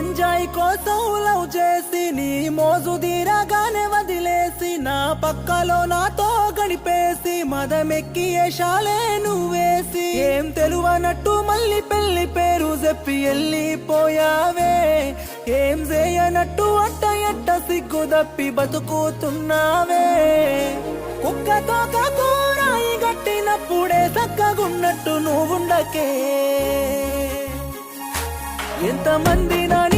enjoy కోసం love చేసి నీ మోజు తీరగానే వదిలేసి నా పక్కలో నాతో గడిపేసి మదమెక్కి ఏషాలే నువ్వేసి ఏం తెలువనట్టు మళ్ళీ పెళ్లి పేరు చెప్పి వెళ్ళిపోయావే ఏం చేయనట్టు అట్ట ఎట్ట సిగ్గు దప్పి బతుకుతున్నావే కుక్కతో కూరాయి గట్టినప్పుడే చక్కగున్నట్టు నువ్వుండకే ఎంతమంది నాని